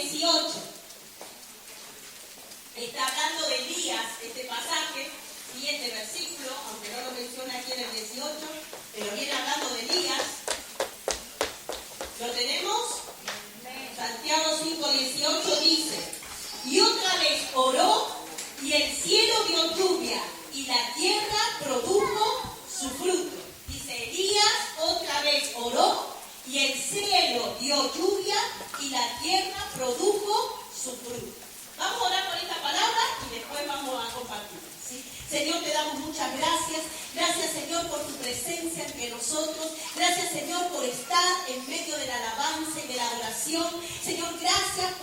18. Está hablando de Elías, este pasaje y este versículo, aunque no lo menciona aquí en el 18, pero viene hablando de Elías. ¿Lo tenemos? Santiago 5:18 dice: y otra vez oró, y el cielo dio lluvia, y la tierra produjo su fruto. Dice Elías, otra vez oró, y el cielo dio lluvia, y la tierra produjo su fruto. Vamos a orar por esta palabra y después vamos a compartir, ¿sí? Señor, te damos muchas gracias. Gracias, Señor, por tu presencia entre nosotros. Gracias, Señor, por estar en medio de la alabanza y de la oración. Señor, gracias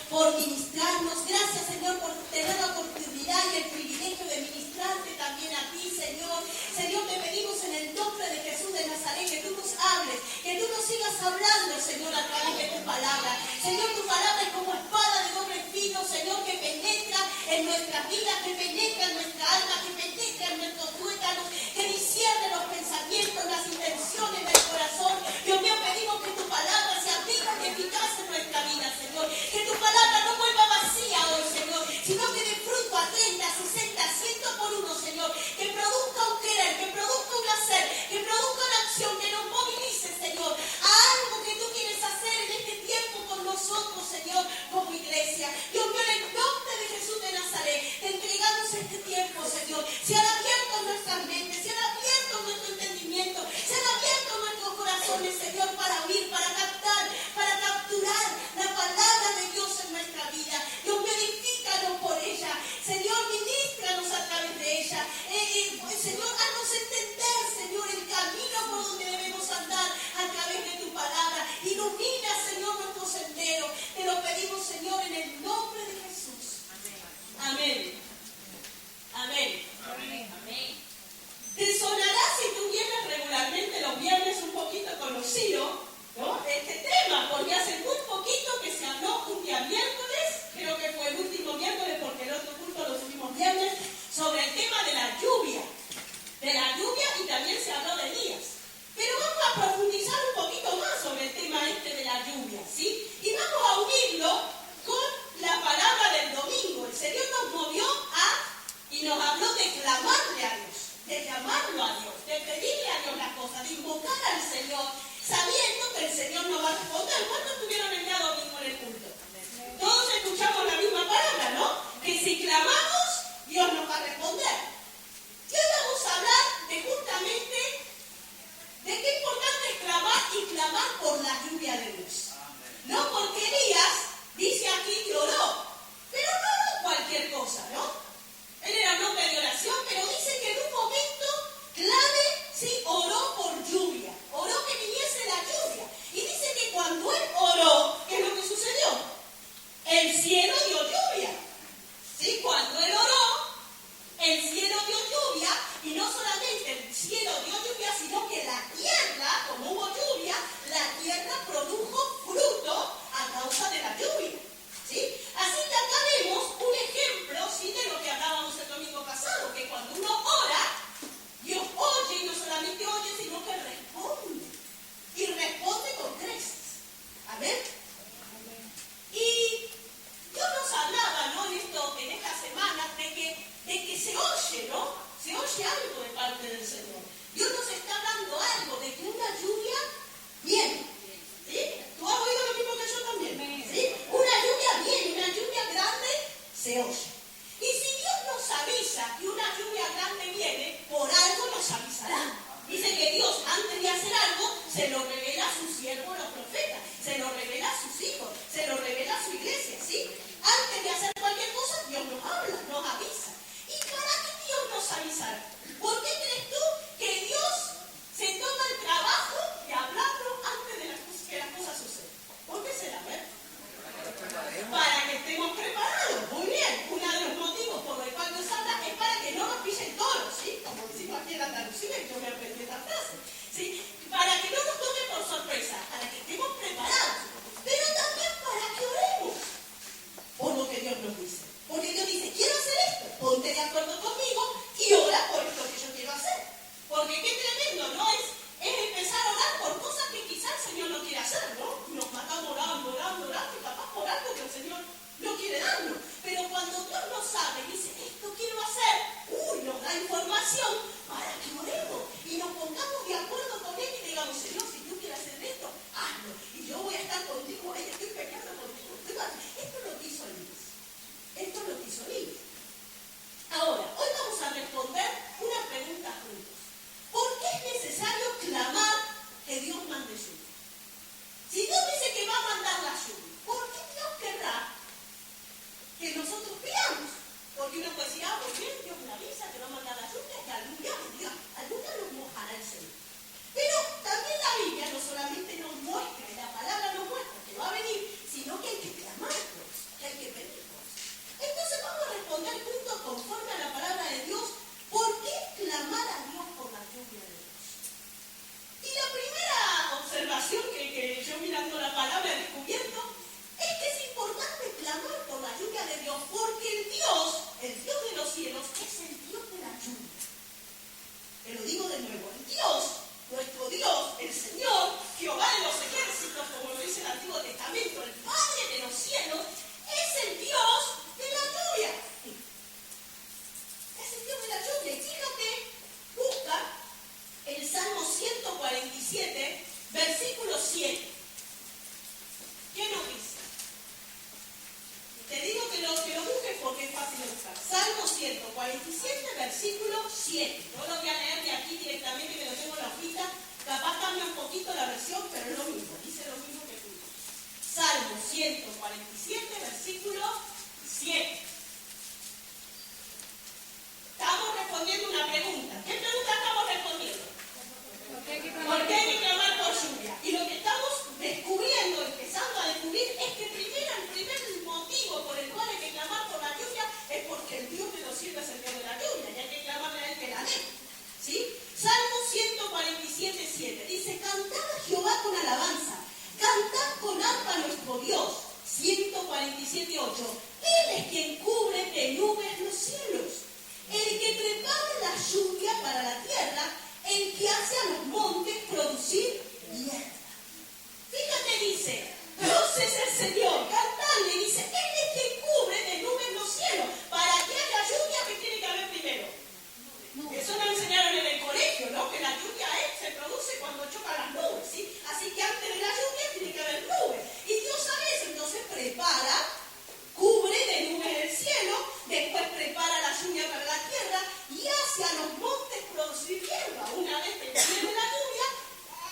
por ministrarnos. Gracias, Señor, por tener la oportunidad y el privilegio de ministrarte también a ti, Señor. Señor, te pedimos en el nombre de Jesús de Nazaret que tú nos hables, que tú nos sigas hablando, Señor, a través de tu palabra. Señor, tu palabra es como espada de doble filo, Señor, que penetra en nuestras vidas, que penetra en nuestra alma, que penetra en nuestros tuétanos, que discierne los pensamientos, las intenciones del corazón. Dios mío, pedimos que tu palabra sea viva y eficaz en nuestra vida, Señor. Que tu palabra no vuelva vacía hoy, Señor, sino que dé fruto a 30, 60, 100 por uno, Señor. Que produzca un querer, que produzca un hacer, que produzca una acción, que nos movilice, Señor, a algo que tú quieres hacer en este 147, versículo 7. No lo voy a leer de aquí directamente, que lo tengo en la hojita. Capaz cambia un poquito la versión, pero es lo mismo. Dice lo mismo que tú. Salmo 147, versículo 7. Estamos respondiendo una pregunta. ¿Qué pregunta estamos respondiendo? ¿Por qué hay que clamar por lluvia? Y lo que estamos descubriendo, empezando a descubrir, es que el primer motivo por el cual hay que clamar por la lluvia es porque el Dios de los cielos es el Dios de la lluvia y hay que clamarle a él que la dé. ¿Sí? Salmo 147, 7 dice: cantad a Jehová con alabanza, cantad con arpa a nuestro Dios. 147, 8. Él es quien cubre de nubes los cielos, el que prepara la lluvia para la tierra, el que hace a los montes producir hierba. Fíjate, dice, Dios es el Señor, cantadle, dice, Él es quien cubre de nubes los cielos. Para que haya lluvia, ¿qué tiene que haber primero? Eso nos enseñaron en el colegio, ¿no? Que la lluvia se produce cuando chocan las nubes, ¿sí? Así que antes de la lluvia tiene que haber nubes. Y Dios sabe eso, entonces prepara, cubre de nubes el cielo, después prepara la lluvia para la tierra y hace a los montes producir hierba. Una vez que viene la lluvia,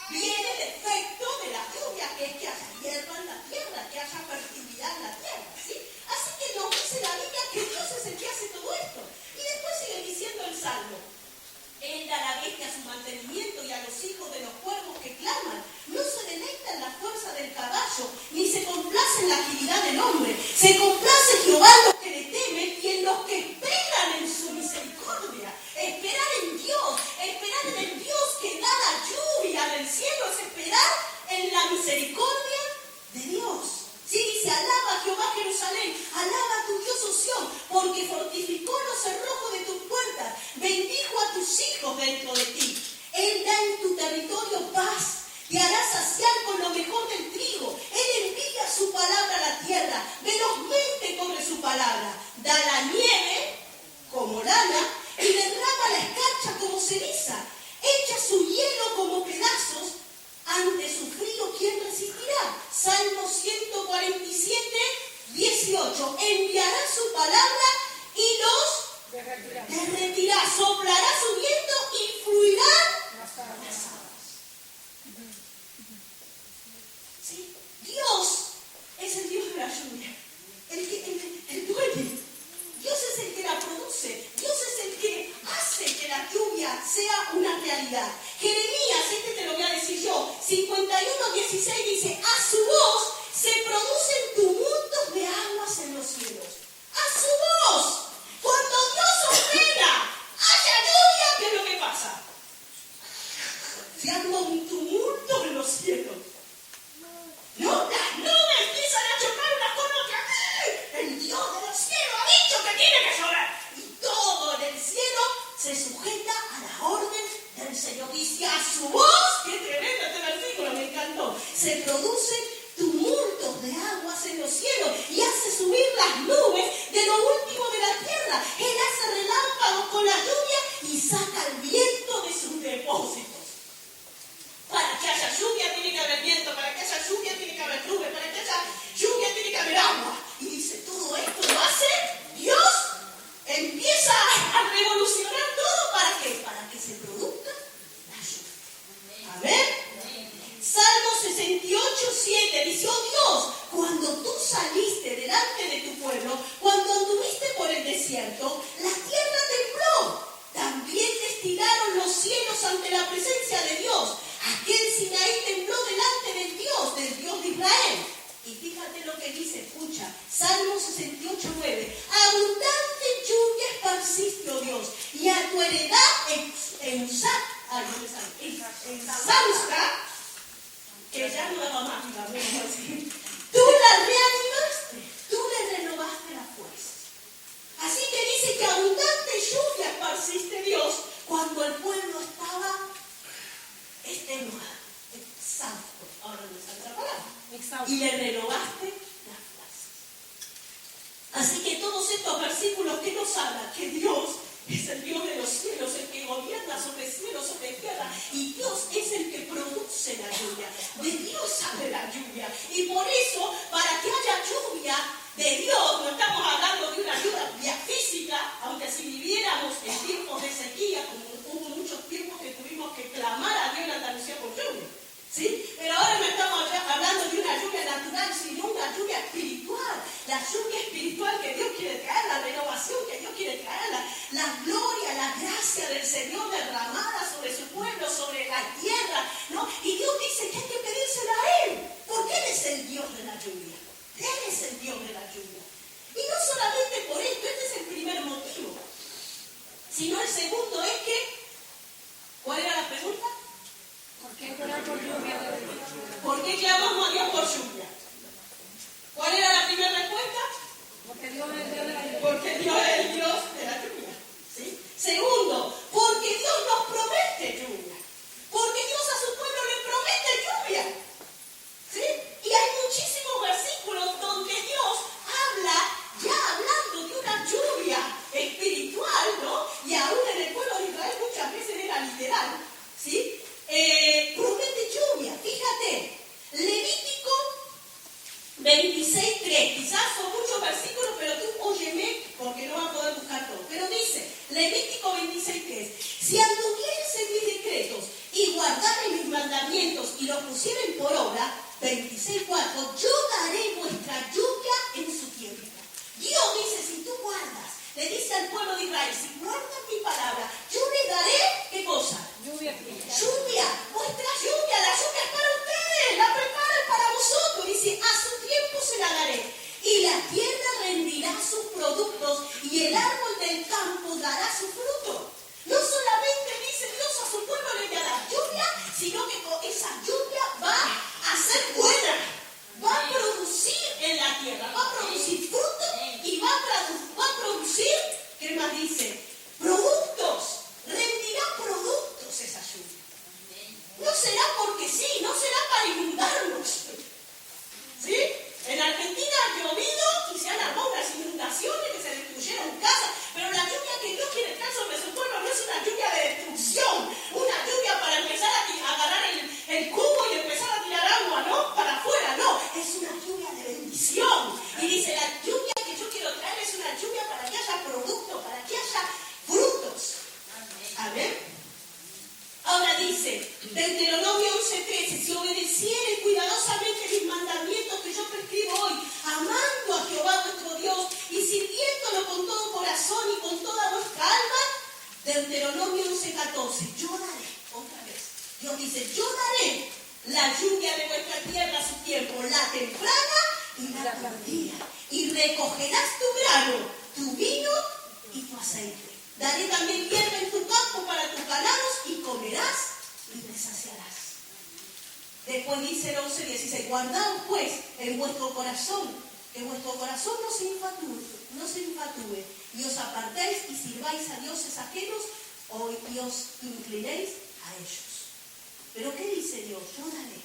viene el efecto de la lluvia, que es que haya hierba en la tierra, que haya fertilidad en la tierra, ¿sí? Así que nos dice la Biblia que Dios es el que hace todo esto. Y después sigue diciendo el Salmo: Él da a la bestia su mantenimiento y a los hijos de los cuervos que claman. No se deleita en la fuerza del caballo, ni se complace en la agilidad del hombre. Se complace Jehová en los que le temen y en los que esperan en su misericordia. Esperar en Dios, esperar en el Dios que da la lluvia del cielo, es esperar en la misericordia de Dios. Sí, dice: alaba a Jehová Jerusalén, alaba a tu Dios Sión, porque fortificó los cerrojos de tus puertas, bendijo a tus hijos dentro de ti. Él da en tu territorio paz, te hará saciar con lo mejor del trigo. Él envía su palabra a la tierra, velozmente corre su palabra. Da la nieve como lana y derrama la escarcha como ceniza. Echa su hielo como pedazos. Ante su frío, ¿quién resistirá? Salmo 147, 18. Enviará su palabra y los derretirá. Soplará su viento y fluirán las aguas. ¿Sí? Dios es el Dios de la lluvia, el dueño. Dios es el que la produce. Dios es el que hace que la lluvia sea una realidad. Jeremías, te lo voy a decir yo, 51:16 dice: a su voz se producen tumultos de aguas en los cielos. A su voz. Cuando Dios ordena haya lluvia, ¿qué es lo que pasa? Se arma un tumulto en los cielos. No, las nubes empiezan a chocar unas con otras. El Dios de los cielos ha dicho que tiene que llover. Y todo en el cielo se sujeta a la orden del Señor. Dice: a su voz, qué tremendo este versículo, me encantó. Se producen tumultos de aguas en los cielos y hace subir las nubes de lo último de la tierra. Él hace relámpagos con la lluvia y saca el viento de sus depósitos. Para que haya lluvia tiene que haber viento, para que haya lluvia tiene que haber nubes, para que haya lluvia tiene que haber agua. Y dice: todo esto lo hace Dios. Empieza a revolucionar todo. ¿Para qué? Para que se produzca la lluvia. Amén. Salmo 68:7 dice: oh Dios, cuando tú saliste delante de tu pueblo, cuando anduviste por el desierto, la tierra tembló. También destilaron los cielos ante la presencia de Dios. Aquel Sinaí tembló delante del Dios de Israel. Y fíjate lo que dice, escucha, Salmo 68:9. Abundante lluvia esparciste, oh Dios, y a tu heredad exhausta, que ya no daba más, tú la reanimaste, tú le renovaste la fuerza. Así que dice que abundante lluvia esparciste, Dios, cuando el pueblo estaba extenuado, exhausto. Ahora no es otra palabra. Exhausto. Y le renovaste las fuerzas. Así que todos estos versículos que nos hablan que Dios es el Dios de los cielos, el que gobierna sobre cielo, sobre tierra, y Dios es el que produce la lluvia. De Dios sale la lluvia. la lluvia espiritual que Dios quiere traer, la renovación que Dios quiere traer, la gloria, la gracia del Señor derramada sobre su pueblo, sobre la tierra, ¿no? Y Dios dice que hay que pedírsela a Él, porque Él es el Dios de la lluvia. Él es el Dios de la lluvia. Y no solamente por esto, este es el primer motivo, sino el segundo es que, ¿cuál era la pregunta? ¿Por qué orar por lluvia? ¿Por qué clamamos a Dios por lluvia? ¿Cuál era la primera respuesta? Porque Dios es el Dios de la lluvia. Porque Dios es el Dios de la lluvia. ¿Sí? Segundo, porque Dios nos promete lluvia. Porque Dios a su pueblo le promete lluvia. ¿Sí? Y hay muchísimos versículos donde Dios habla, ya hablando de una lluvia espiritual, ¿no? Y aún en el pueblo de Israel muchas veces era literal. ¿Sí? Promete lluvia. Fíjate, Levítico 26:3, quizás son muchos versículos, pero tú óyeme porque no vas a poder buscar todo. Pero dice, Levítico 26:3, si anduvieres en mis decretos y guardaren mis mandamientos y los pusieren por obra, 26:4, yo daré vuestra lluvia en su tiempo. Dios dice, si tú guardas, le dice al pueblo de Israel, si guardas mi palabra, yo les daré, ¿qué cosa? Lluvia. Lluvia, vuestra lluvia, la lluvia es para ustedes, la preparan para vosotros. Dice, a su tiempo se la daré. Y la tierra rendirá sus productos y el árbol del campo dará su fruto. No solamente dice Dios a su pueblo le dará lluvia, sino que con esa lluvia va a ser buena, va a producir en la tierra, va a producir fruto y va a producir, ¿qué más dice? Productos, rendirá productos esa lluvia. No será porque sí, no será para inundarnos. ¿Sí? En Argentina ha llovido y se han armado unas inundaciones que se destruyeron casas, pero la lluvia que Dios quiere traer sobre su pueblo no es una lluvia de destrucción, una lluvia para empezar a agarrar el cubo y empezar a tirar agua, ¿no? Para afuera, no, es una lluvia de bendición. Y dice, la lluvia que yo quiero traer es una lluvia para que haya productos, para que haya frutos. Amén. Ahora dice, Deuteronomio 11:13, si obedeciere cuidadosamente mis mandamientos que yo prescribo hoy, amando a Jehová vuestro Dios y sirviéndolo con todo corazón y con toda vuestra alma, Deuteronomio 11:14, yo daré, otra vez, Dios dice, yo daré la lluvia de vuestra tierra a su tiempo, la temprana y la tardía, y recogerás tu grano, tu vino y tu aceite. Daré también hierba en tu campo para tus ganados y comerás y te saciarás. Después dice el 11:16, guardaos pues en vuestro corazón, que vuestro corazón no se infatué, y os apartéis y sirváis a dioses ajenos y os inclinéis a ellos. Pero ¿qué dice Dios? Yo daré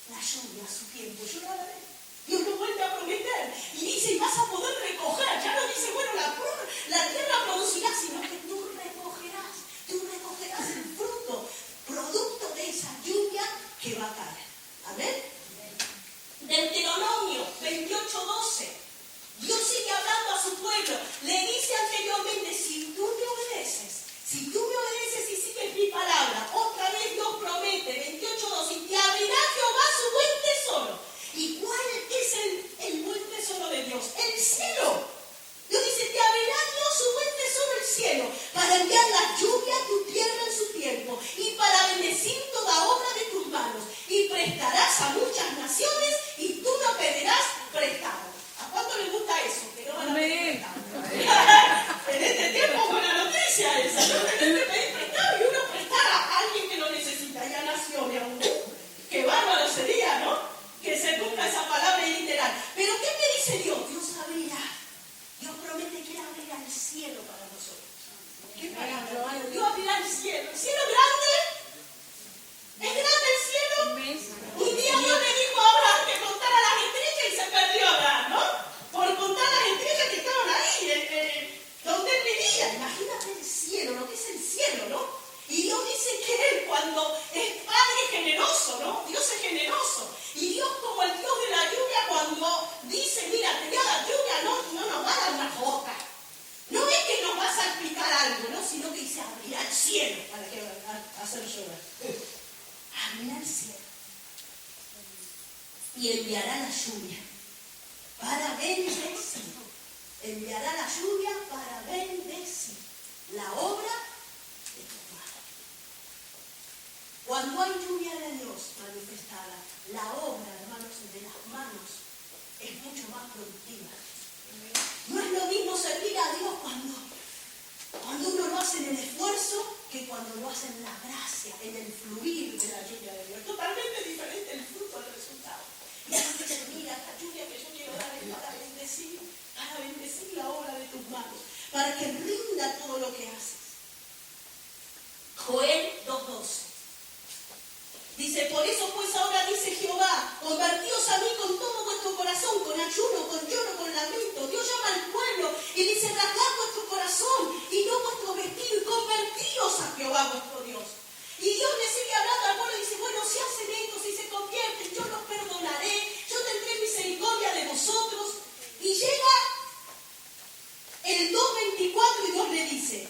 la lluvia a su tiempo, yo la daré. Dios lo vuelve a prometer y dice, y vas a poder recoger. Ya no dice, bueno, la tierra producirá, sino que tú recogerás el fruto, producto de esa lluvia que va a caer. Amén. Deuteronomio 28:12. Dios sigue hablando a su pueblo. Le dice anteriormente, si tú me obedeces y sigues mi palabra, otra vez Dios promete, 28:2, y te abrirá Jehová su buen tesoro. ¿Y cuál es el buen tesoro de Dios? El cielo. Dios dice, te abrirá Dios su buen tesoro, el cielo, para enviar la lluvia a tu tierra en su tiempo y para bendecir toda obra de tus manos. Y prestarás a muchas naciones y tú no pedirás prestado. ¿A cuánto le gusta eso? Que no van a pedir prestado. es mucho más productiva. No es lo mismo servir a Dios cuando uno lo hace en el esfuerzo que cuando lo hace en la gracia, en el fluir de la lluvia de Dios. Totalmente diferente el fruto, el resultado. Y así dice, mira, la lluvia que yo quiero dar es para bendecir la obra de tus manos, para que rinda todo lo que haces. Joel 2:12. Dice, por eso pues ahora dice Jehová, convertíos a mí con todo vuestro corazón, con ayuno, con lloro, con lamento. Dios llama al pueblo y dice, rasgad vuestro corazón y no vuestro vestido y convertíos a Jehová vuestro Dios. Y Dios le sigue hablando al pueblo y dice, bueno, si hacen esto, si se convierten, yo los perdonaré, yo tendré misericordia de vosotros. Y llega el 2:24 y Dios le dice,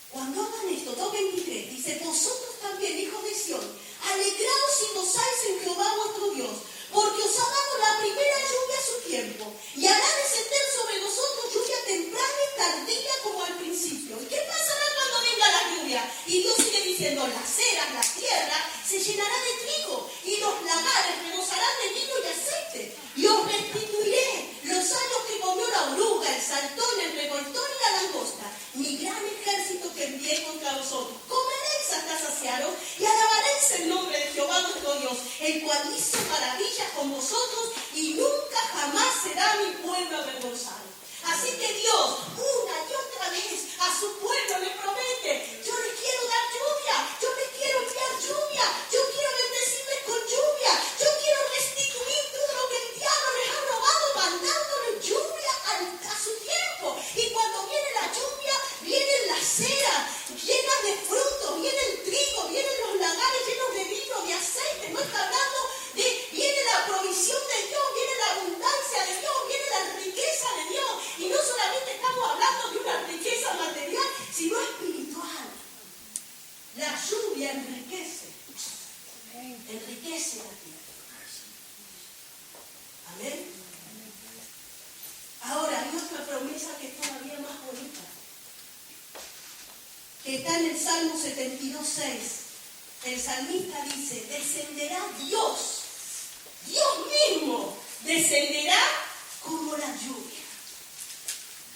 cuando hagan esto, 2:23, dice, vosotros también, hijos de Sión, alegraos y gozáis en Jehová vuestro Dios, porque os ha dado la primera lluvia a su tiempo, y hará descender sobre vosotros lluvia temprana y tardía como al principio. ¿Y qué pasará cuando venga la lluvia? Y Dios sigue diciendo, las eras, la tierra, se llenará de trigo, y los lagares rebosarán de vino y aceite, y os restituiré los años que comió la oruga, el saltón, el revoltón y la langosta, mi gran ejército que envié contra vosotros. Comeréis hasta saciaros y alabaréis el nombre de Jehová vuestro Dios, el cual hizo maravillas con vosotros y nunca jamás será mi pueblo avergonzado. Así que Dios, una y otra vez, a su pueblo le promete, yo les quiero dar lluvia, yo les quiero enviar lluvia, yo quiero bendecirles con lluvia, yo quiero restituir todo lo que el diablo les ha robado, mandándoles lluvia a su tiempo. Y cuando viene la lluvia, vienen las ceras llenas de frutos, viene el trigo, vienen los lagares llenos de vino, de aceite. No está hablando de, viene la provisión de Dios, viene la abundancia de Dios, viene la riqueza de Dios. Y no solamente estamos hablando de una riqueza material, sino espiritual. La lluvia enriquece la tierra. Amén. Ahora hay otra promesa que es todavía más bonita, que está en el Salmo 72:6. El salmista dice, descenderá Dios mismo, descenderá como la lluvia.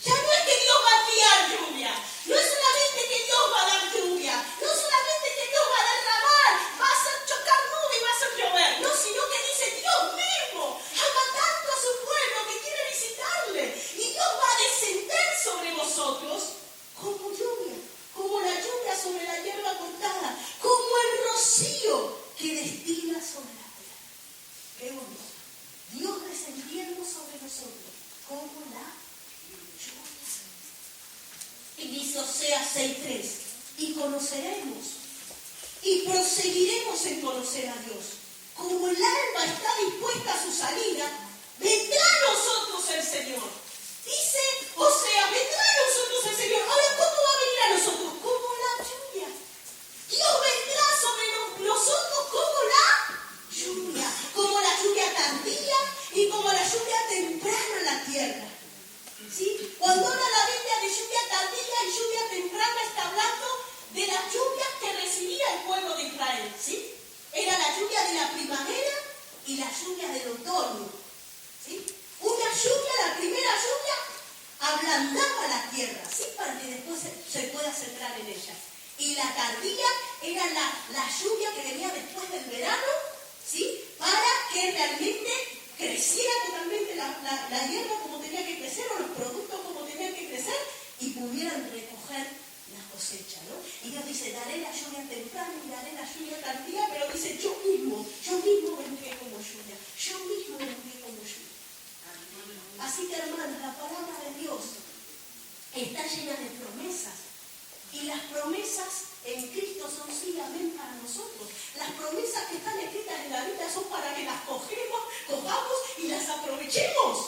Ya no es que Dios va a enviar lluvia, no es solamente que Dios va a dar lluvia, no solamente que Dios va a derramar, va a hacer chocar nubes y va a hacer llover, no, sino que dice Dios mismo, ama tanto a su pueblo que quiere visitarle, y Dios va a descender sobre vosotros como lluvia, como la lluvia sobre la hierba cortada, como el rocío que destila sobre la tierra. Qué bonito. Dios descendiendo sobre nosotros como la lluvia. Y dice Oseas 6:3, y conoceremos y proseguiremos en conocer a Dios. Como el alba está dispuesta a su salida, vendrá a nosotros el Señor. Dice Oseas, vendrá a nosotros el Señor. Ahora, ¿cómo va a venir a nosotros? Como la lluvia. Dios vendrá sobre nosotros como la lluvia tardía y como la lluvia temprana en la tierra. ¿Sí? Cuando habla la Biblia de lluvia tardía y lluvia temprana, está hablando de las lluvias que recibía el pueblo de Israel. ¿Sí? Era la lluvia de la primavera y la lluvia del otoño. ¿Sí? Una lluvia, la primera lluvia, ablandaba la tierra, ¿sí? Para que después se pueda sembrar en ella. Y la tardía era la lluvia que venía después del verano, ¿sí? Para que realmente creciera totalmente la hierba como tenía que crecer, o los productos como tenían que crecer, y pudieran recoger la cosecha, ¿no? Y Dios dice, daré la lluvia temprana y daré la lluvia tardía, pero dice, yo mismo vendré como lluvia, yo mismo vendré como lluvia. Así que, hermanos, la palabra de Dios está llena de promesas, y las promesas en Cristo son sí, amén, para nosotros. Las promesas que están escritas en la Biblia son para que las cojamos y las aprovechemos.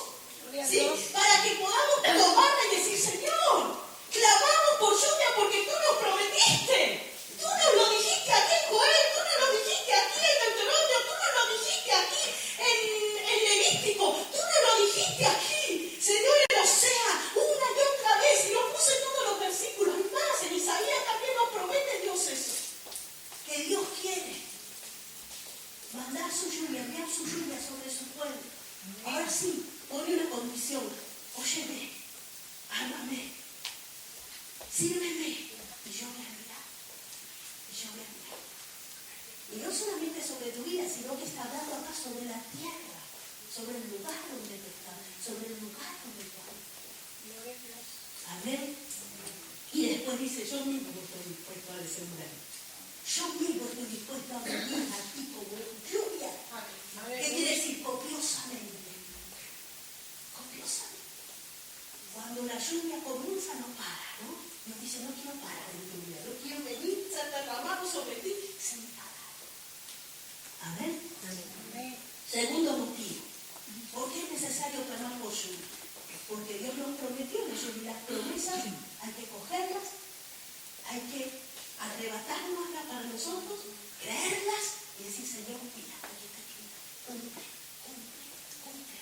¿Sí? Para que podamos tomarla y decir, Señor, clamamos por lluvia porque tú nos prometiste. Tú nos lo dijiste aquí en Joel, tú nos lo dijiste aquí en Deuteronomio, tú nos lo dijiste aquí en Levítico, tú nos lo dijiste aquí, Señor, en Osea, una y otra vez, y lo puse en todos los versículos, y más, en Isaías también nos promete Dios eso, que Dios quiere mandar su lluvia, enviar su lluvia sobre su pueblo. Ahora sí, pone una condición. Óyeme, ámame, sírveme, y yo voy a mirar. Y no solamente sobre tu vida, sino que está hablando acá sobre la tierra, sobre el lugar donde tú estás, sobre el lugar donde tú estás. Amén. Y después dice, yo mismo estoy dispuesto a descender. Yo mismo estoy dispuesto a venir aquí como lluvia. ¿Qué quiere decir? Copiosamente. Copiosamente. Cuando la lluvia comienza no para, ¿no? Nos dice, no quiero parar en lluvia, no quiero venir, saltar la mano sobre ti, sin parar. Amén. Amén. Segundo motivo. ¿Por qué es necesario clamar por lluvia? Porque Dios nos prometió la lluvia y las promesas hay que cogerlas, hay que arrebatárnoslas para nosotros, creerlas y decir, Señor, mira, aquí está lluvia, cumple.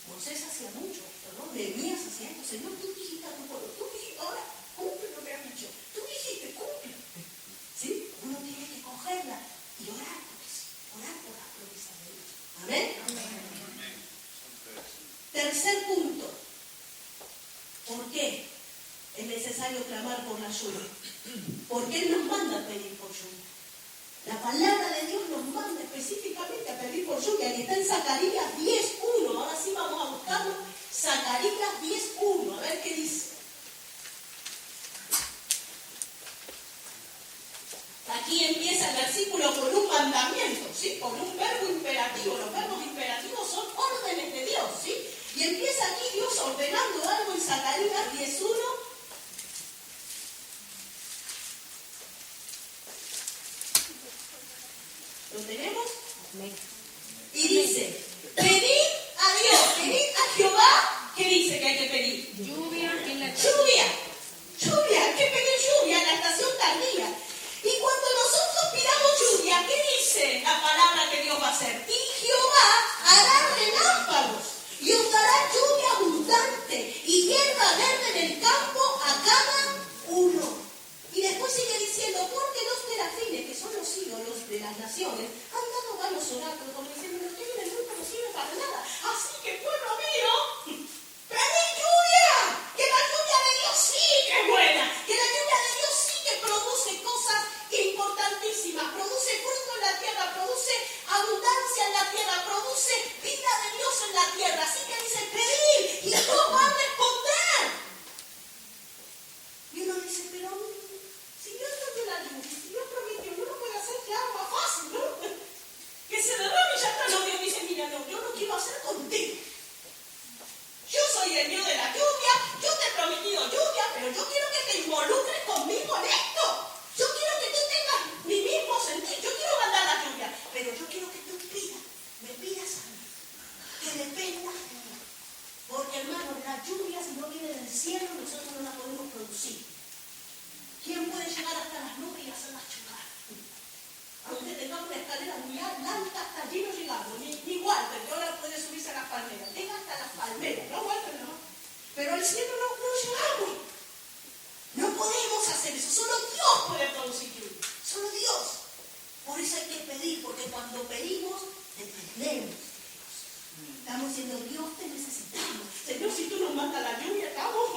Moisés hacía mucho, ¿no? Nehemías hacía esto. Señor, tú dijiste a tu pueblo, tú dijiste, ahora cumple lo que has dicho. Tú dijiste, cumple. ¿Sí? Uno tiene que cogerla y orar por eso, orar por las promesas de Dios. ¿Amén? Amén. Tercer punto. ¿Por qué es necesario clamar por la lluvia? Porque Él nos manda a pedir por lluvia. La palabra de Dios nos manda específicamente a pedir por lluvia, que está en Zacarías 10:1. Ahora sí vamos a buscarlo. Zacarías 10:1. A ver qué dice. Aquí empieza el versículo con un mandamiento, ¿sí? Con un verbo imperativo. Los verbos imperativos son órdenes de Dios, ¿sí? Y empieza aquí Dios ordenando algo en Zacarías 10:1. ¿Lo tenemos? Amén. Y dice, pedid a Dios, pedid a Jehová. ¿Qué dice que hay que pedir? Lluvia en la lluvia, hay que pedir lluvia en la estación tardía. Y cuando nosotros pidamos lluvia, ¿qué dice la palabra que Dios va a hacer? Y Jehová hará relámpagos y os dará lluvia abundante y hierba verde en el campo a cada uno. Y después sigue diciendo, porque los serafines, que son los ídolos de las naciones, han dado varios oráculos, como diciendo, los que vienen en el mundo no sirven para nada. Así que, pueblo mío, pedid lluvia, que la lluvia de Dios sí que es buena, que la lluvia de Dios sí que produce cosas importantísimas, produce fruto en la tierra, produce abundancia en la tierra, produce vida de Dios en la tierra. Así que dice, pedid, y Dios va a responder. Y uno dice, pero si Dios no dio la lluvia, si Dios prometió, no lo puede hacer, claro, más fácil, ¿no? Que se derrame y ya está. No, Dios dice, mira, no, yo lo quiero hacer contigo. Yo soy el Dios de la lluvia, yo te he prometido lluvia, pero yo quiero que te involucres conmigo en esto. Yo quiero que tú tengas mi mismo sentir, yo quiero mandar la lluvia, pero yo quiero que tú me pidas a mí, que dependas de mí. Porque, hermano, la lluvia, si no viene del cielo, nosotros no la podemos producir. ¿Quién puede llegar hasta las nubes y hacerlas chocar? Aunque tengamos una escalera muy alta, hasta allí no llegamos. Ni Walter, que ahora puede subirse a las palmeras. Llega hasta las palmeras, ¿no, Walter? No. Pero al cielo no llegamos. No podemos hacer eso. Solo Dios puede producir lluvia. Solo Dios. Por eso hay que pedir, porque cuando pedimos, dependemos de Dios. Estamos diciendo, Dios, te necesitamos. Señor, si tú nos mandas la lluvia, estamos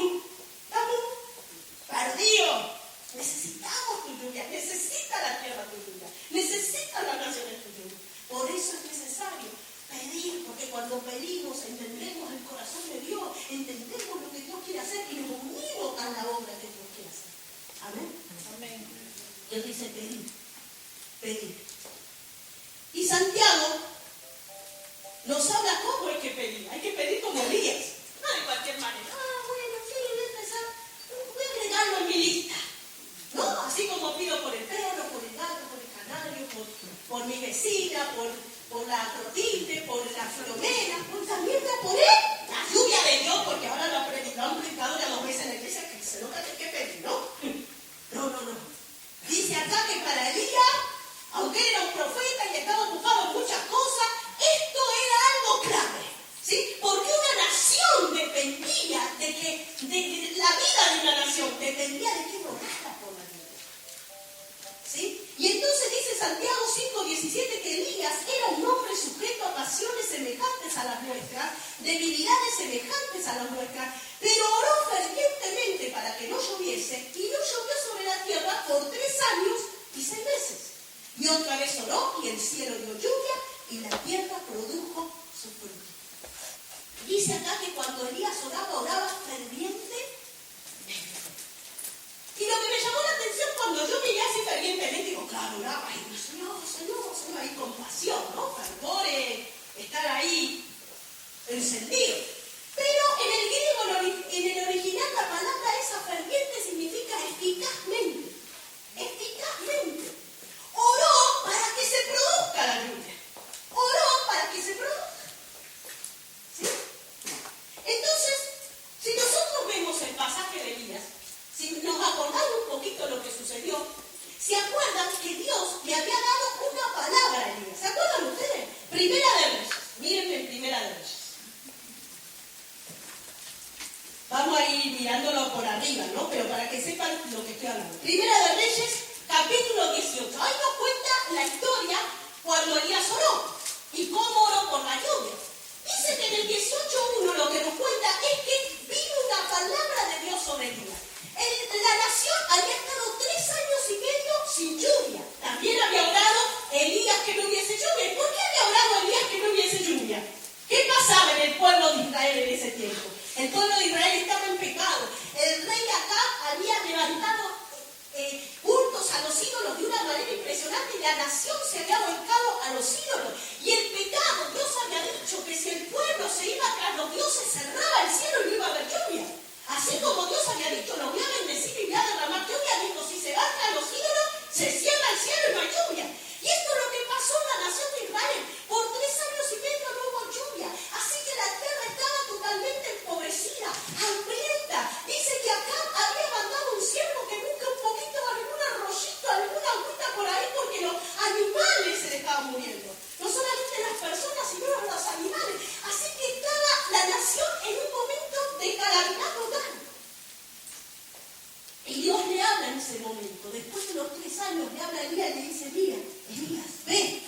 perdidos. Necesitamos tu lluvia, necesita la tierra tu lluvia, necesita la nación tu lluvia. Por eso es necesario pedir, porque cuando pedimos entendemos el corazón de Dios, entendemos lo que Dios quiere hacer y nos unimos a la obra que Dios quiere hacer. Amén. Amén. Dios dice pedir. Y Santiago nos habla cómo hay que pedir. Hay que pedir como Elías, no de cualquier manera. Bueno, sí, voy a empezar, voy a agregarlo en mi lista. ¿No? Así como pido por el perro, por el gato, por el canario, por mi vecina, por la Clotilde, por la Filomena, pues también voy a poner la lluvia de Dios, porque ahora lo han predicado ya 2 veces en la iglesia, que se nota que hay que pedir, ¿no? No. Dice acá que para Elías, aunque era un profeta y estaba ocupado en muchas cosas, esto era algo clave, ¿sí? Porque una nación dependía de la vida de una nación, dependía de que orara por la vida, ¿sí? Y entonces dice Santiago 5:17 que Elías era un hombre sujeto a pasiones semejantes a las nuestras, debilidades semejantes a las nuestras, pero oró fervientemente para que no lloviese, y no llovió sobre la tierra por 3 años y 6 meses. Y otra vez oró, y el cielo dio lluvia, y la tierra produjo su fruto. Dice acá que cuando Elías oraba fervientemente. Y lo que me llamó la atención cuando yo miré así fervientemente, digo, claro, oraba, ay, Señor, ahí con pasión, ¿no? Fervor, estar ahí encendido. Pero en el griego, en el original, la palabra esa ferviente significa eficazmente. Eficazmente. Oró para que se produzca la lluvia. Oró para que se produzca. ¿Sí? Entonces, si nosotros vemos el pasaje de Elías, si nos acordamos un poquito lo que sucedió, ¿se acuerdan que Dios le había dado una palabra a Elías? ¿Se acuerdan ustedes? Primera de Reyes. Mírenme en Primera de Reyes. Vamos a ir mirándolo por arriba, ¿no? Pero para que sepan lo que estoy hablando. Primera de Reyes, capítulo 18. Ahí nos cuenta la historia cuando Elías oró y cómo oró por la lluvia. Dice que en el 18:1 lo que nos cuenta es que vino una palabra de Dios sobre Elías. La nación había estado 3 años y medio sin lluvia. También había orado Elías que no hubiese lluvia. ¿Y por qué había orado Elías que no hubiese lluvia? ¿Qué pasaba en el pueblo de Israel en ese tiempo? El pueblo de Israel estaba en pecado. El rey Acab había levantado cultos a los ídolos de una manera impresionante y la nación se había volcado a los ídolos. Y el pecado, Dios había dicho que si el pueblo se iba tras los dioses, cerraba el cielo y no iba a haber lluvia. Así como Dios había dicho, los voy a bendecir y voy a derramar lluvia, dijo, si se van tras los ídolos, se cierra el cielo y no hay lluvia. Y esto es lo que pasó en la nación de Israel. Por 3 años y medio no hubo lluvia. Así que la tierra estaba totalmente empobrecida, hambrienta. Dice que acá había mandado un siervo que busque un poquito, algún arroyito, alguna agüita por ahí, porque los animales se le estaban muriendo. No solamente las personas, sino los animales. Así que estaba la nación en un momento de calamidad total. Y Dios le habla en ese momento. Después de los 3 años le habla a Elías y le dice, mira, Elías, ve.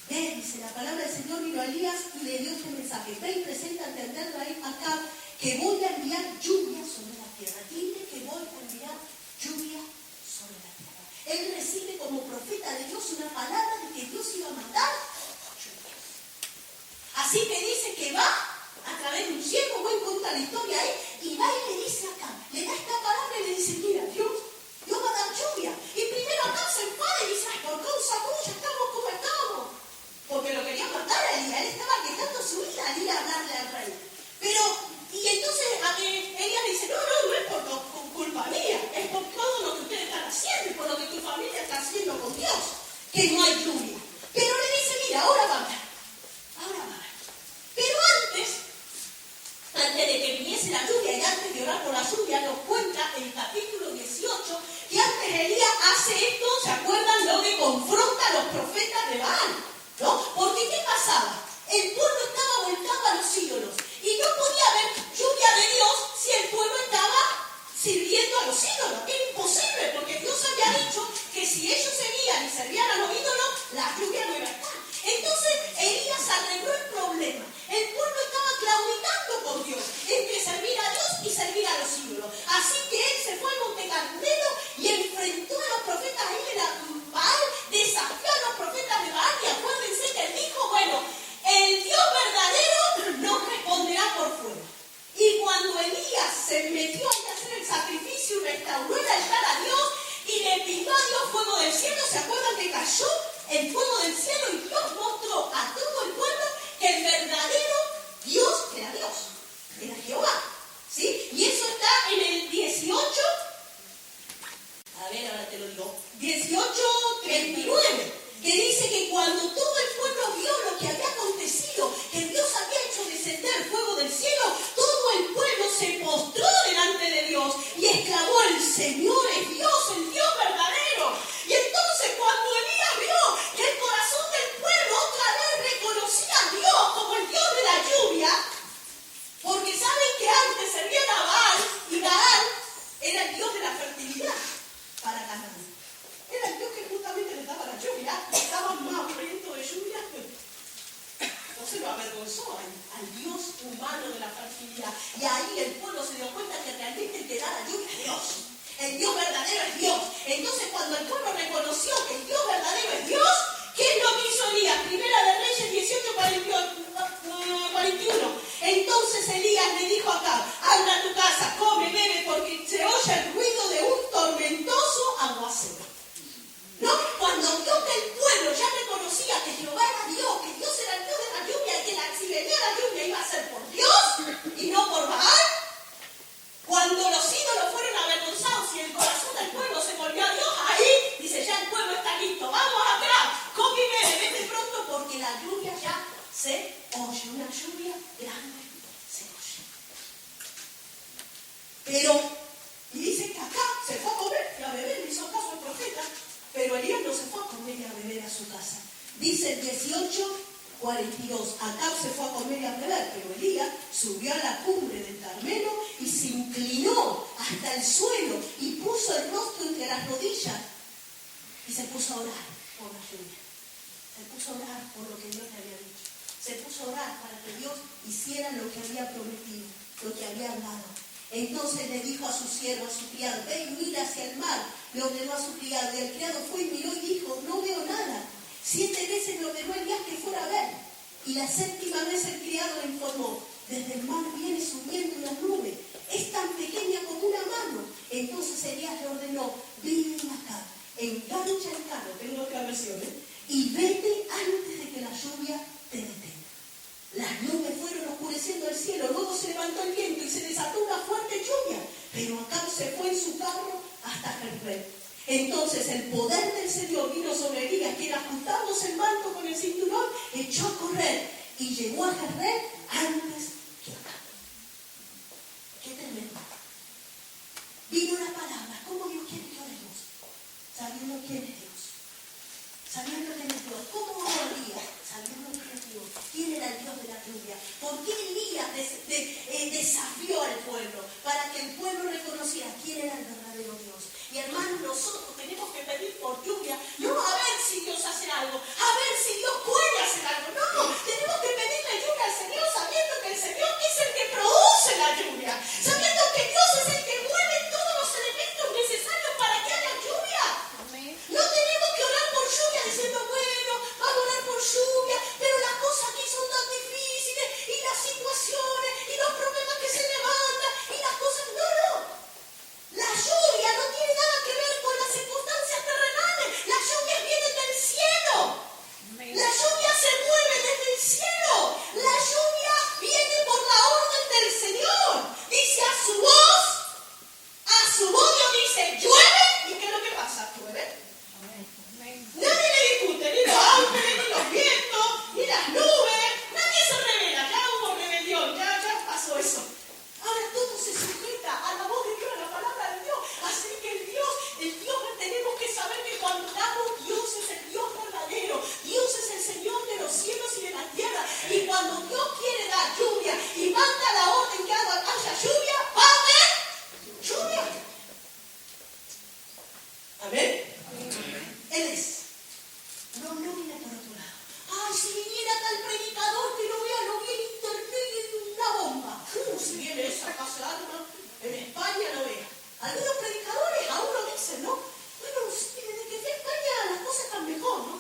Ve, dice, la palabra del Señor vino a Elías y le dio este mensaje. Ve y presenta ante el rey Acab que voy a enviar lluvia sobre la tierra. Dile que voy a enviar lluvia sobre la tierra. Él recibe como profeta de Dios una palabra de que Dios iba a mandar lluvia. Así que dice que va a través de un siervo, voy a contar la historia ahí, y va y le dice acá, le da esta palabra y le dice, mira, Dios va a dar lluvia. Y primero acá se enfada y dice, ay, por causa tuya estamos como estamos. Porque lo quería matar a Elías, él estaba quejando su vida al ir a hablarle al rey. Pero, y entonces Elías dice, no es por culpa mía, es por todo lo que ustedes están haciendo y por lo que tu familia está haciendo con Dios, que no hay lluvia. Pero le dice, mira, ahora va a haber. Pero antes de que viniese la lluvia y antes de orar por la lluvia, nos cuenta el capítulo 18 que antes Elías hace esto, ¿se acuerdan? Lo que confronta a los profetas de Baal, ¿no? Porque ¿qué pasaba? El pueblo estaba volcado a los ídolos y no podía haber lluvia de Dios si el pueblo estaba sirviendo a los ídolos. Era imposible porque Dios había dicho que si ellos seguían y servían a los ídolos, la lluvia no iba a estar. Entonces Elías arregló el problema. El pueblo estaba claudicando con Dios entre servir a Dios y servir a los ídolos. Así que él se fue al Monte Carmelo y enfrentó a los profetas ahí y al Dios humano de la fertilidad. Y ahí el pueblo se dio cuenta que realmente el que da la lluvia es Dios. El Dios verdadero es Dios. Entonces cuando el pueblo reconoció que el Dios verdadero es Dios, ¿qué es lo que hizo Elías? Primera de Reyes 18:41. Entonces Elías le dijo a Acab: anda a tu casa, come, bebe, porque se oye el ruido de un tormentoso aguacero. ¿No? Cuando vio que el pueblo ya reconocía que Jehová era Dios, que Dios era el Dios de la lluvia y que si venía la lluvia iba a ser por Dios y no por Baal. Cuando los ídolos fueron avergonzados y el corazón del pueblo se volvió a Dios, ahí dice: ya el pueblo está listo, vamos atrás, come y bebe, vete pronto porque la lluvia ya se oye, una lluvia grande se oye. Pero, y dice que acá se fue a comer y a beber, le hizo caso al profeta, pero Elías no se fue a comer y a beber a su casa. Dice el 18:42, Acab se fue a comer y a beber, pero Elías subió a la cumbre del Carmelo y se inclinó hasta el suelo y puso el rostro entre las rodillas y se puso a orar por la lluvia. Se puso a orar por lo que Dios le había dicho. Se puso a orar para que Dios hiciera lo que había prometido, lo que había hablado. Entonces le dijo a su siervo, a su criado: ve y mira hacia el mar. Le ordenó a su criado, y el criado fue y miró y dijo: no veo nada. 7 veces le ordenó a Elías que fuera a ver. Y la 7ª vez el criado le informó: desde el mar viene subiendo una nube, es tan pequeña como una mano. Entonces Elías le ordenó: ven acá, engancha el carro, tengo otra versión, y vete antes de que la lluvia te detenga. Las nubes fueron oscureciendo el cielo, luego se levantó el viento y se desató una fuerte lluvia, pero Acab se fue en su carro hasta Jezreel. Entonces el poder del Señor vino sobre Elías, quien ajustándose el manto con el cinturón, echó a correr y llegó a Jezreel antes que Acab. ¡Qué tremendo! Vino la palabra. ¿Cómo Dios quiere que oremos? Sabiendo quién es Dios. Sabiendo quién es Dios. ¿Cómo oró Elías? Sabiendo quién es Dios. ¿Quién era el Dios de la lluvia? ¿Por qué Elías desafió al pueblo? Para que el pueblo reconociera quién era el verdadero Dios. Y hermanos, nosotros tenemos que pedir por lluvia, no a ver si Dios hace algo, a ver si Dios puede hacer algo. No, tenemos que pedirle lluvia al Señor sabiendo que el Señor es el que produce la lluvia. Sabiendo que Dios es el que mueve todos los elementos necesarios para que haya lluvia. No tenemos que orar por lluvia diciendo: bueno, vamos a orar por lluvia, pero las cosas aquí son tan difíciles, y las situaciones, y los problemas que se levantan, y las cosas... No. La lluvia no tiene nada que ver con las circunstancias terrenales. La lluvia viene del cielo. La lluvia se mueve desde el cielo. La lluvia viene por la orden del Señor. Dice a su voz Dios dice: llueve. ¿Y qué es lo que pasa? Llueve. Nadie le discute, ni los ángeles, ni los vientos, ni las nubes. Nadie se revela. Ya hubo rebelión, ya pasó eso. Ahora todo se sujeta a la voz de Dios, a la palabra de Dios. Así que el Dios, tenemos que saber que cuando damos, Dios es el Dios verdadero. Dios es el Señor de los cielos y de la tierra. Y cuando Dios quiere dar lluvia y manda la orden que haya lluvia, va a haber lluvia. Amén. Él es. No viene por otro lado. Ay, si viniera tal predicador que lo vi en internet y en una bomba. Si viene esa casa alma, en España no vea. Algunos predicadores aún lo dicen, ¿no? Bueno, desde que fui a España las cosas están mejor, ¿no?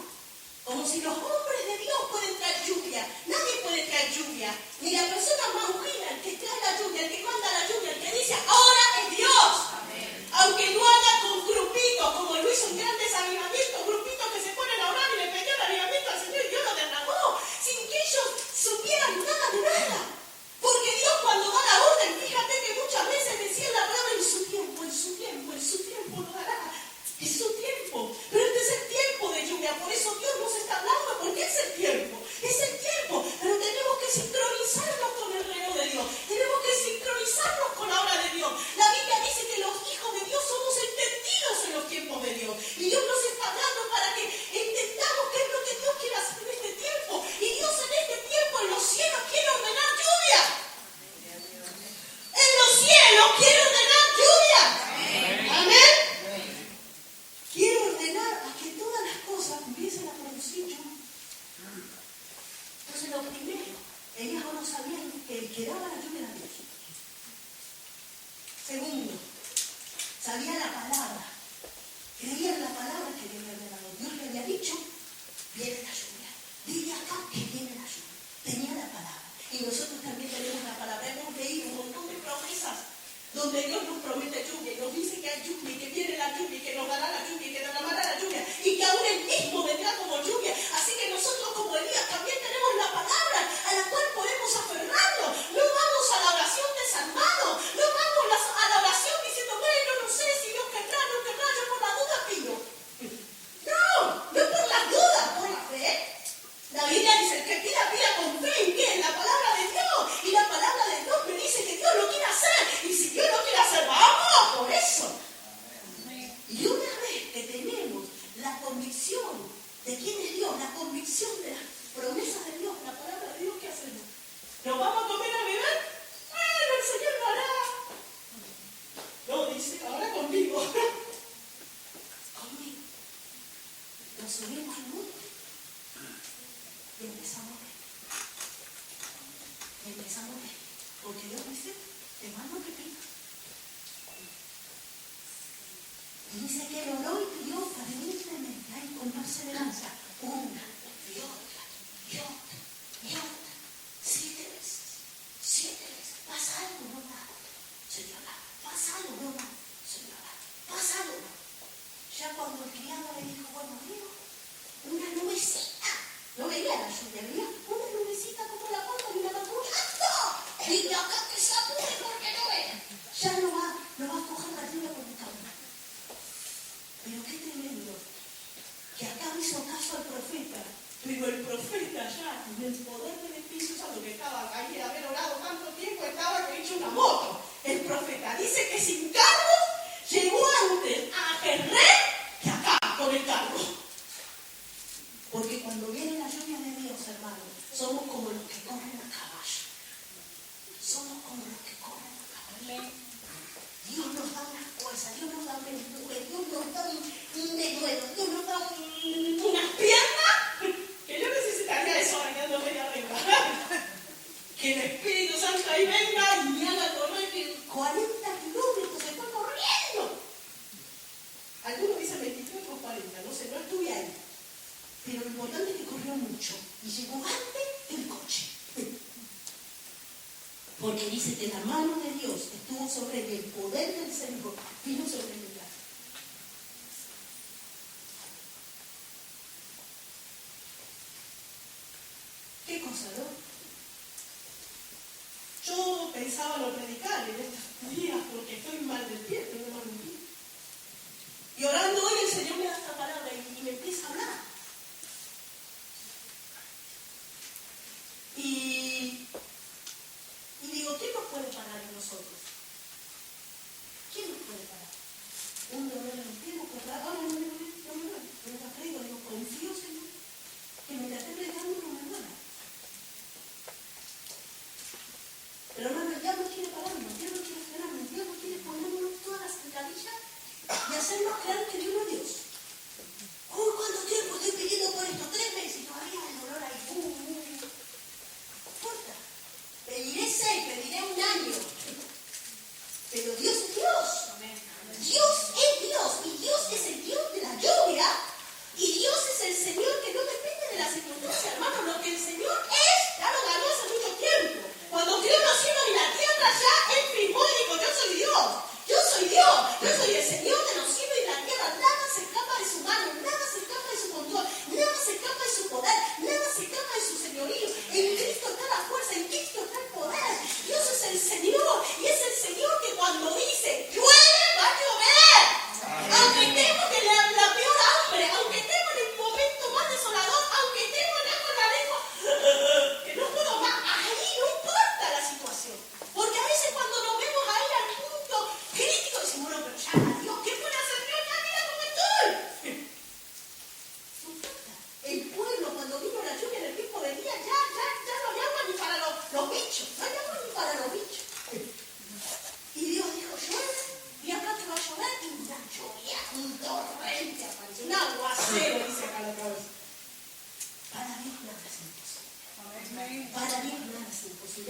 Como si los hombres de Dios pueden traer lluvia. Nadie puede traer lluvia. Ni la persona más ungida, el que trae la lluvia, el que manda la lluvia, el que dice: ahora es Dios. Amén. Aunque lo haga con grupitos, como lo hizo un gran desavivamiento, grupitos que se ponen a orar y le pedían avivamiento al Señor y Dios lo derramó, sin que ellos supieran nada de nada. Porque Dios, cuando da la orden, fíjate que muchas veces decía la palabra en su tiempo, en su hermanos sabían que el que daba la lluvia era Dios. Segundo, sabía la palabra. Creía en la palabra que Dios le había dado. Dios le había dicho, viene la lluvia. Dile acá que viene la lluvia. Tenía la palabra. Y nosotros también tenemos la palabra. Hemos leído un montón de promesas donde Dios nos promete lluvia y nos dice que hay lluvia y que viene la lluvia y que nos dará la lluvia y que derramará la lluvia y que aún Él mismo vendrá como lluvia. Así que nosotros como Elías también tenemos la palabra a la cual podemos aferrarnos. No vamos a la oración desarmados, no vamos a la oración diciendo, bueno, no sé si Dios querrá, no querrá, yo por la duda pido. No por la duda, por la fe. La Biblia dice que pida con fe. ¿En qué? En la palabra de Dios. Y la palabra de Dios me dice que Dios lo quiere hacer. Y si Dios lo quiere hacer, vamos por eso. Y una vez que tenemos la convicción de quién es Dios, la convicción de las promesas de Dios, la palabra de Dios, ¿qué hacemos? ¿Nos vamos a comer a beber? Bueno, el Señor lo hará. No, dice, ahora conmigo. Conmigo. Nos subimos al monte. Y empezamos a ver. Porque Dios dice, te mando que pidas. Y dice que él oró y pidió fervientemente, ahí con perseverancia, una y otra, y otra, y otra, 7 veces. Pasa algo, no da. Señora, pasa algo, no da. Señora, pasa algo, no. Ya cuando el criado le dijo, bueno, amigo, una nubecita. No veía la lluvia, veía una nubecita como la palma de una mano. Y acá que se apure porque no ve. Ya no va a coger la lluvia por mi cama. Pero qué tremendo. Que acá hizo caso al profeta. Pero el profeta ya, en el poder del Espíritu Santo, que estaba ahí de haber orado tanto tiempo, estaba que hecho una moto. El profeta dice que sin carro llegó antes a Jerez que acá con el carro. Porque cuando viene la lluvia de Dios, hermanos, somos como los que corren a caballo. Somos como los que corren a caballo. Dios nos da unas fuerzas, Dios nos da un empuje, Dios nos da un denuedo, Dios nos da unas piernas, que yo necesitaría eso bailando media arriba. Que el Espíritu Santo ahí venga y me haga correr que 40 kilómetros se fue corriendo. Algunos dicen 23 o 40, no sé, no estuve ahí. Pero lo importante es que corrió mucho y llegó antes del coche. Porque dice que la mano de Dios estuvo sobre él, el poder del Señor vino sobre él. ¿Qué cosa, no? Yo pensaba no predicar en estos días porque estoy mal del pie, tengo mal del pie. Y orando hoy el Señor me da esta palabra y me empieza a hablar. Y digo, ¿quién nos puede parar en nosotros? ¿Quién nos puede parar? Un dolor en el pie, ahora no me lo creo, digo, confío, Señor, que me esté predicando no me duele. Pero hermano, el diablo quiere pararnos, Dios no quiere frenarnos, Dios no quiere ponernos todas las zancadillas y hacernos creer que Dios no es Dios. Uy, ¿cuánto tiempo estoy pidiendo por esto? 3 meses y todavía el dolor ahí. Importa. Pediré 6, pediré 1 año. Pero Dios es Dios. Dios es Dios. Y Dios es el Dios de la lluvia. Y Dios es el Señor que no depende de las circunstancias, hermano. Lo que el Señor es, ya lo ganó hace mucho tiempo. Cuando creó los cielos y la tierra, ya Él firmó y dijo, yo soy Dios. Yo soy Dios. Yo soy el Señor de los cielos y la tierra. Nada se escapa de su mano. Nada se escapa de su control. Nada se escapa de su poder. Nada se escapa de su señorío. En Cristo está la fuerza. En Cristo está el poder. Dios es el Señor. Y es el Señor que cuando dice, llueve, va a llover. Aunque estemos en la peor hambre. Aunque estemos en el momento más desolador. Aunque estemos con la lengua que no puedo más. Ahí no importa la situación. Porque a veces cuando nos vemos ahí al punto crítico decimos, bueno, pero ya, Dios, ¿qué puede hacer Dios? Ya mira cómo estoy. No importa. El pueblo cuando vino la lluvia en el tiempo de día ya no hay agua ni para los bichos. No hay agua ni para los bichos. Y Dios dijo, llueve, y acá te va a llover, y una lluvia, un torrente apareció, un aguacero, dice acá la otra vez. Para Dios nada es imposible. Para Dios nada es imposible.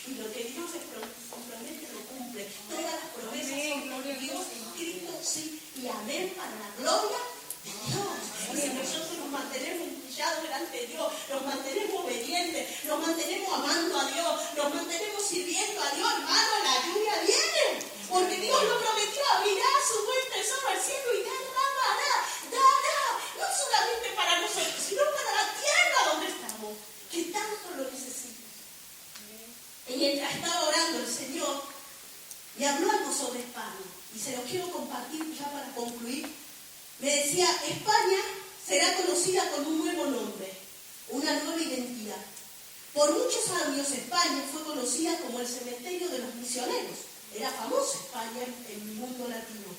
Y lo que Dios se compromete lo cumple. Todas las promesas son de Dios en Cristo, sí y amén, para la gloria de Dios. Y si nosotros nos mantenemos humillados delante de Dios, nos mantenemos obedientes, nos mantenemos amando a Dios, nos mantenemos sirviendo a Dios, hermano, la lluvia viene. Porque Dios lo prometió, abrirá su buen tesoro al cielo y derramará, dará, no solamente para nosotros, sino para la tierra donde estamos, que tanto lo necesita. Y mientras estaba orando el Señor, me habló algo sobre España, y se lo quiero compartir ya para concluir. Me decía, España será conocida con un nuevo nombre, una nueva identidad. Por muchos años España fue conocida como el cementerio de los misioneros. Era famosa España en el mundo latino,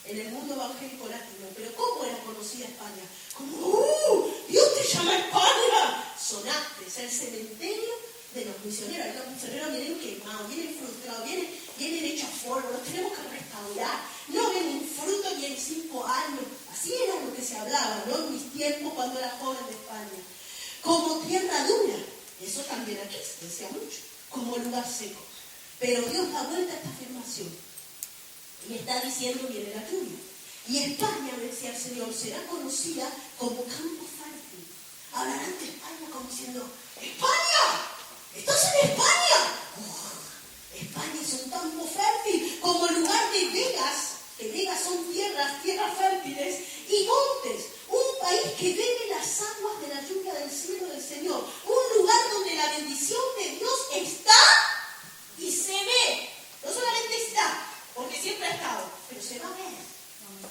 en el mundo evangélico latino. Pero ¿cómo era conocida España? Como, Dios te llama España. Sonaste, es el cementerio de los misioneros. Los misioneros vienen quemados, vienen frustrados, vienen hechos polvo, los tenemos que restaurar. No vienen fruto ni en 5 años. Así era lo que se hablaba, ¿no? En mis tiempos cuando era joven de España. Como tierra dura, eso también aquí se decía mucho, como lugar seco. Pero Dios da vuelta a esta afirmación y está diciendo, viene la lluvia. Y España, me decía el Señor, será conocida como campo fértil. Hablarán de España como diciendo, ¡España! ¿Estás en España? España es un campo fértil, como lugar de vegas, que vegas son tierras fértiles, y montes, un país que bebe las aguas de la lluvia del cielo del Señor, un lugar donde la bendición de Dios está y se ve, no solamente está, porque siempre ha estado, pero se va a ver.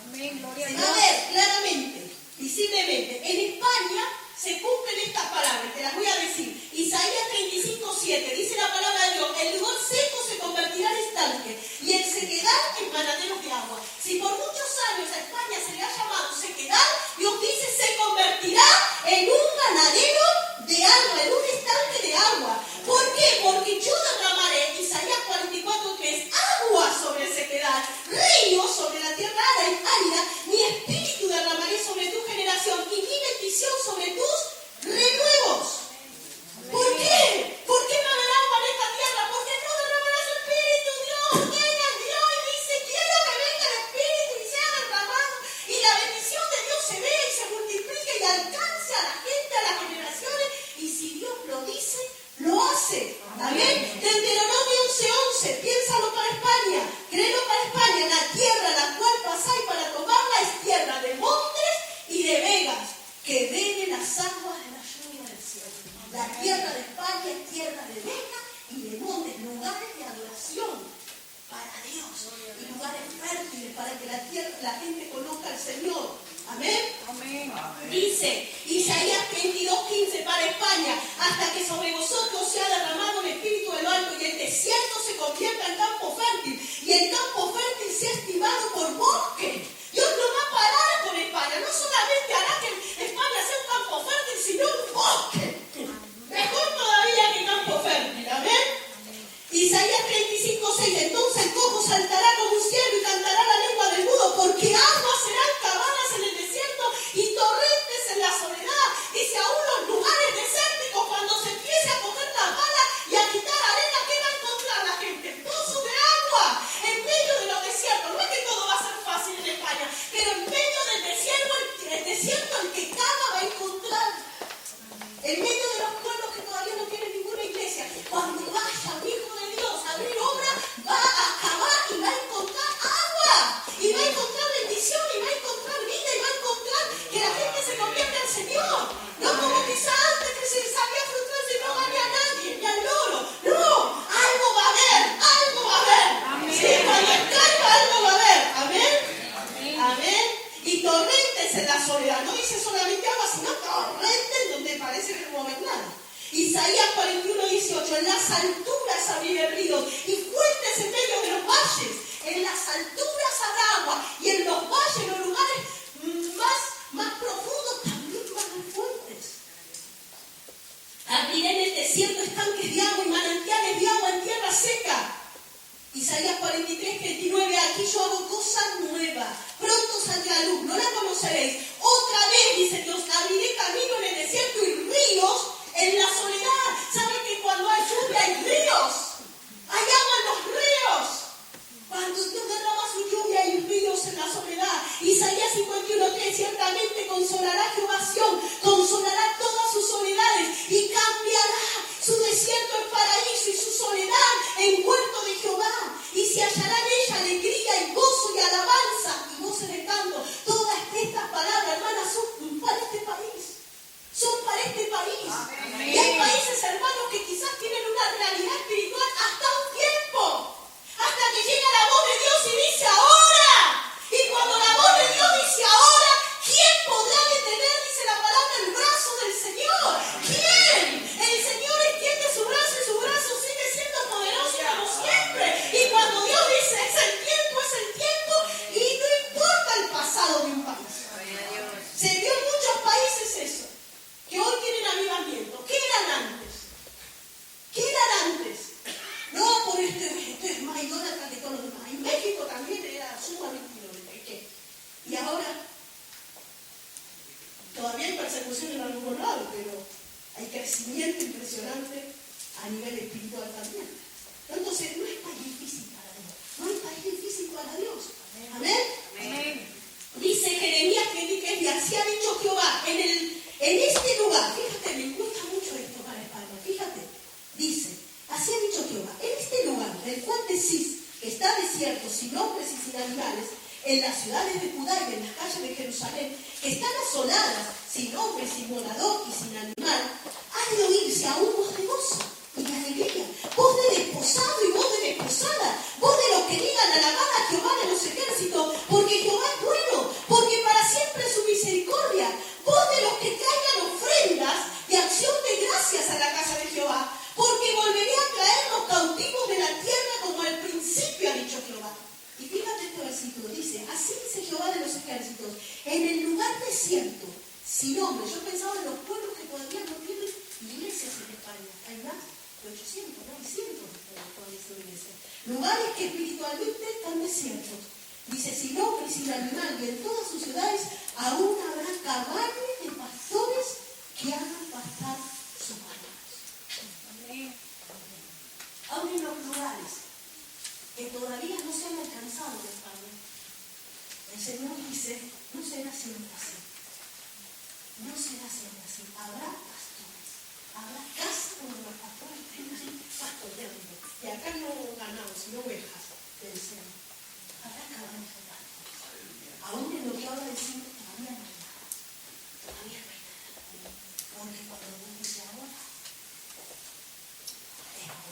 Amén, gloria a Se Dios. va a ver claramente, visiblemente. En España se cumplen estas palabras, te las voy a decir. Isaías 35:7 dice la palabra de Dios, el lugar seco se convertirá en estanque y el sequedal en manaderos de agua. Si por muchos años a España se le ha llamado sequedal, Dios dice se convertirá en un manadero de agua, en un estanque de agua. ¿Por qué? Porque yo derramaré, Isaías 44, que es agua sobre el sequedal, ríos sobre la tierra árida, mi espíritu derramaré sobre tu generación y mi bendición sobre tus renuevos. ¿Por qué? ¿Por qué no habrá agua en esta tierra? Porque no derramará su espíritu. Dios viene, Dios y dice, quiero que venga el espíritu y sea derramado. Y la bendición de Dios se ve y se multiplica y alcance a la gente, a las generaciones. Y si Dios lo dice, lo hace. Amén. Deuteronomio 11:11. Piénsalo para España. Créelo para España. La tierra a la cual pasáis para tomarla es tierra de montes y de vegas, que bebe las aguas de la lluvia del cielo. La tierra de España es tierra de vegas y de montes, lugares de adoración para Dios y lugares fértiles para que la gente conozca al Señor. Amén. Amén. Dice Isaías 22:15 para España, hasta que sobre vosotros se ha derramado el espíritu de lo alto y el desierto se convierta en campo fértil y el campo fértil sea estimado por bosque. Dios no va a parar con España, no solamente hará que España sea un campo fértil, sino un bosque. Mejor todavía que campo fértil. Amén. Isaías 35:6, entonces el cojo saltará como un ciervo y cantará la lengua del mudo, porque aguas serán cavadas en el desierto y torrentes en la soledad. Dice, aún los lugares desérticos, cuando se empiece a coger la pala y a quitar arena, ¿qué va a encontrar la gente? Pozo de agua en medio de los desiertos. No es que todo va a ser fácil en España, pero en medio del desierto el que cava va a encontrar. En medio de los pueblos que todavía no tienen ninguna iglesia, cuando vaya un hijo de Dios a abrir obra, va a cavar y va a encontrar agua, y va a encontrar bendición, y va a encontrar vida, y va a encontrar que la gente se convierta al Señor. No como quizá antes que se sabía frustrarse y no gane a nadie, ni al loro. No, algo va a haber, algo va a haber. Amén. Sí, cuando caiga algo va a haber. Amén. Amén. Amén. Y torrentes en la soledad. No dice solamente agua, sino torrentes donde parece que no va a haber nada. Isaías 41:18. En las alturas abriré ríos y fuentes en medio de los valles. En las alturas habrá agua y en los valles, en los lugares más profundos, también van a haber fuentes. Abriré en el desierto estanques de agua y manantiales de agua en tierra seca. Isaías 43:39, aquí yo hago cosa nueva, pronto saldrá luz, no la conoceréis. Otra vez, dice Dios, abriré camino en el desierto y ríos en la soledad. ¿Saben que cuando hay lluvia hay ríos? sin hombres y sin animales, en las ciudades de Judá y en las calles de Jerusalén, que están asoladas, sin hombre, sin morador y sin animal, ha de oírse aún voz de gozo y de alegría, voz de desposado y voz de desposada, voz de los que digan alabad a Jehová de los ejércitos, porque Jehová es bueno, porque para siempre es su misericordia, voz de los que traigan ofrendas de acción de gracias a la casa de Jehová, porque volveré a traer los cautivos de la tierra como al principio, ha dicho Jehová. Y fíjate este versículo, dice, así dice Jehová de los ejércitos, en el lugar desierto, sin hombre. Yo pensaba en los pueblos que todavía no tienen iglesias en España. Hay más de 800, no hay cientos de pueblos sin iglesias. Lugares que espiritualmente están desiertos. Dice, sin hombre y sin animal, y en todas sus ciudades aún habrá cabañas de pastores que hagan pastar sus ganados. Aún en los lugares que todavía no se han alcanzado de España, el Señor dice, no será siempre así. No será siempre así. Habrá pastores. Habrá casa donde los pastores tengan pastoreando. Y acá no ganados, sino ovejas del Señor. Habrá cabañas de pastores. Aún en lo que ahora decimos, todavía no hay nada. Todavía no hay nada. Porque cuando Dios dice ahora, es ahora.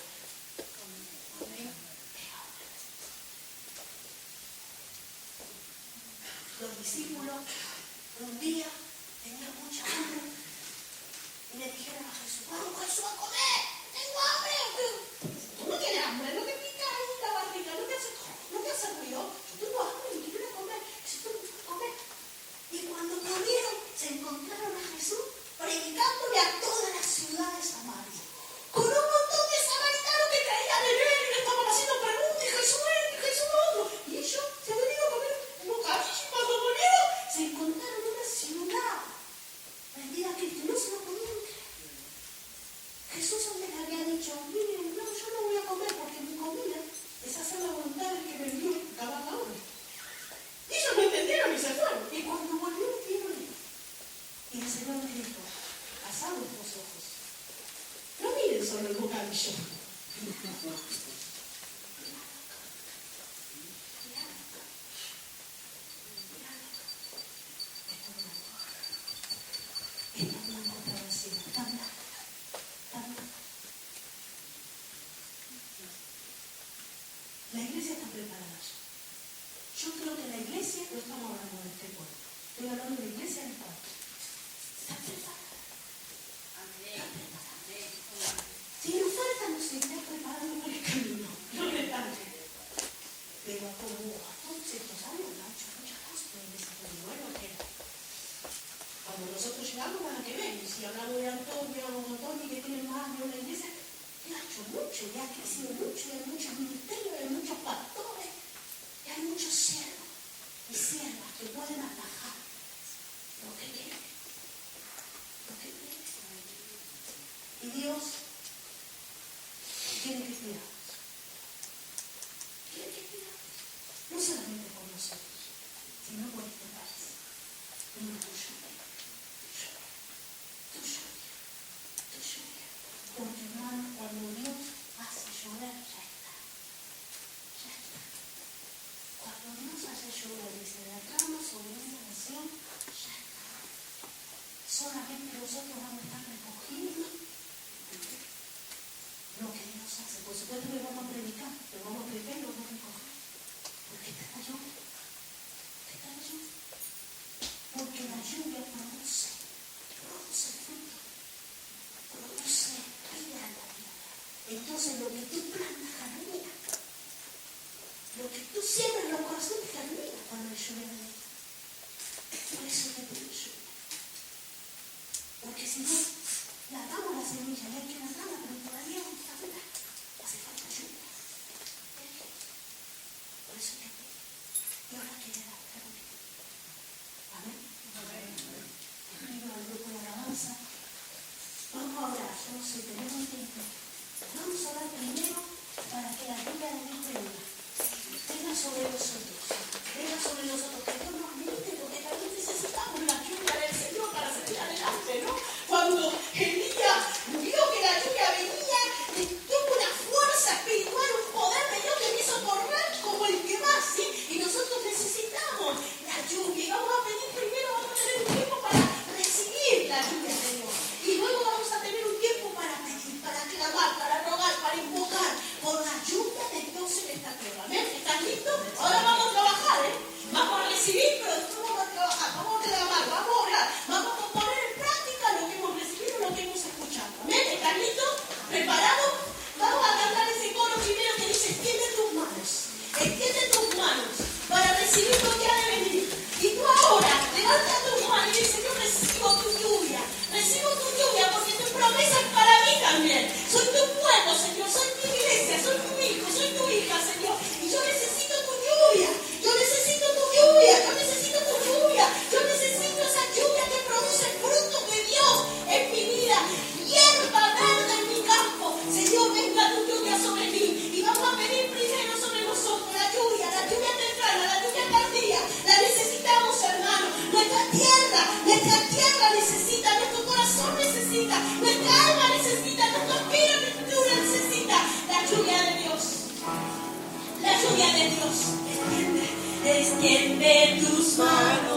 Los discípulos un día tenían mucha hambre y le dijeron a Jesús, vamos Jesús a comer, tengo hambre. Tú no tienes hambre, no te pica ahí la barriga, no te hace ruido. Yo tengo hambre y quiero ir a comer. Si tú no puedes comer. Y cuando comieron, se encontraron a Jesús predicándole a toda la ciudad de Samaria, con un montón de samaritanos que traían de ver y le estaban haciendo preguntas, y Jesús era, y Jesús lo otro. Y ellos se han venido a comer un bocadillo y cuando volvieron se encontraron en una ciudad vendida a Cristo. No se lo podían creer. Jesús antes le había dicho, miren, no, yo no voy a comer porque mi comida es hacer la voluntad del que me envió y acabar la obra. Y ellos no entendieron y se fueron. Y cuando volvió, vieron esto. Y el Señor les dijo, alzad vuestros ojos. No miren solo el bocadillo. La iglesia está preparada ya. Yo creo que la iglesia, no estamos hablando de este pueblo, estoy hablando de la iglesia del Padre. Está preparada. Está preparada. Si nos falta, nos está preparando por el camino, no le tanto. Pero como a todos estos años ha hecho muchas cosas en la iglesia, pero bueno, que cuando nosotros llegamos van a que ver, y si hablamos de Antonio que tiene más de una iglesia, él ha hecho mucho, y ha crecido mucho, y hay muchos ministerios, y hay muchos pastores, y hay muchos siervos y siervas que pueden atajar lo que viene. Lo que viene. Y Dios tiene que cuidarnos. Tiene que cuidarnos. No solamente por nosotros, sino por este país. Y no por lluvia. Tu lluvia. Porque hermano, cuando Dios hace llover, ya está. Ya está. Cuando Dios hace llover y se derrama sobre una nación, ya está. Solamente nosotros vamos a estar recogiendo lo que Dios hace. Por supuesto que vamos a predicar, pero vamos a predicar y lo vamos a recoger. Porque está la lluvia. Está la lluvia. Porque la lluvia produce fruto. Produce vida en la vida. Entonces lo que tú plantas germina. Lo que tú siembras en los corazones germina cuando hay lluvia de Dios. Por eso te pido lluvia. Porque si no, plantamos la semilla y hay que plantarla, pero todavía no está buena. Hace falta lluvia. Por eso te pido. Y ahora quiere dar germina. Amén. Te pido al grupo de alabanza. Vamos a orar, yo no sé, tenemos un tiempo. Vamos a orar primero para que la lluvia de Dios venga sobre nosotros. Venga sobre nosotros, que Dios nos ministre, porque también necesitamos la lluvia del Señor para seguir adelante, ¿no? Cuando Elías vio que la lluvia venía Tiende tus manos.